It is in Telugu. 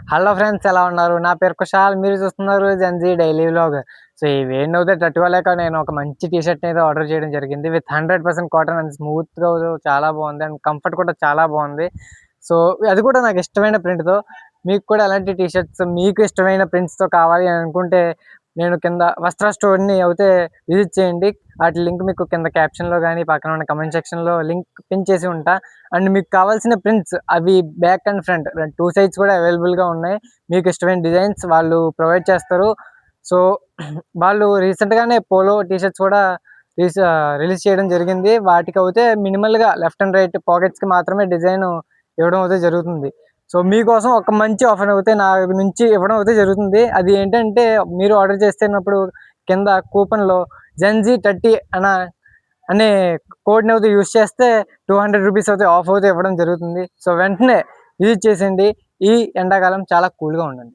హలో ఫ్రెండ్స్, ఎలా ఉన్నారు? నా పేరు కుషాల్. మీరు చూస్తున్నారు జెన్‌జీ డైలీ వ్లాగ్. సో, ఈ వేడినైతే తట్టుకోలేక నేను ఒక మంచి టీ షర్ట్‌ని అయితే ఆర్డర్ చేయడం జరిగింది. విత్ 100% కాటన్ అండ్ స్మూత్‌గా చాలా బాగుంది. అండ్ కంఫర్ట్ కూడా చాలా బాగుంది. సో, అది కూడా నాకు ఇష్టమైన ప్రింట్‌తో. మీకు కూడా అలాంటి టీ షర్ట్స్ మీకు ఇష్టమైన ప్రింట్స్‌తో కావాలి అని అనుకుంటే నేను కింద వస్త్ర స్టోర్‌ని అయితే విజిట్ చేయండి. వాటి లింక్ మీకు కింద క్యాప్షన్‌లో గాని, పక్కన ఉన్న కామెంట్ సెక్షన్‌లో లింక్ పిన్ చేసి ఉంటా. అండ్ మీకు కావాల్సిన ప్రింట్స్ అవి బ్యాక్ అండ్ ఫ్రంట్ 2 సైడ్స్ కూడా అవైలబుల్‌గా ఉన్నాయి. మీకు ఇష్టమైన డిజైన్స్ వాళ్ళు ప్రొవైడ్ చేస్తారు. సో, వాళ్ళు రీసెంట్‌గానే పోలో టీ షర్ట్స్ కూడా రిలీజ్ చేయడం జరిగింది. వాటికైతే మినిమల్‌గా లెఫ్ట్ అండ్ రైట్ పాకెట్స్‌కి మాత్రమే డిజైన్ ఇవ్వడం అయితే జరుగుతుంది. సో, మీకోసం ఒక మంచి ఆఫర్ అయితే నా నుంచి ఇవ్వడం అయితే జరుగుతుంది. అది ఏంటంటే మీరు ఆర్డర్ చేస్తున్నప్పుడు కింద కూపన్‌లో జెన్‌జీ30 అనే కోడ్‌ని అయితే యూజ్ చేస్తే రూ. 200 అయితే ఆఫ్ అయితే ఇవ్వడం జరుగుతుంది. సో, వెంటనే విజిట్ చేసేయండి. ఈ ఎండాకాలం చాలా కూల్‌గా ఉండండి.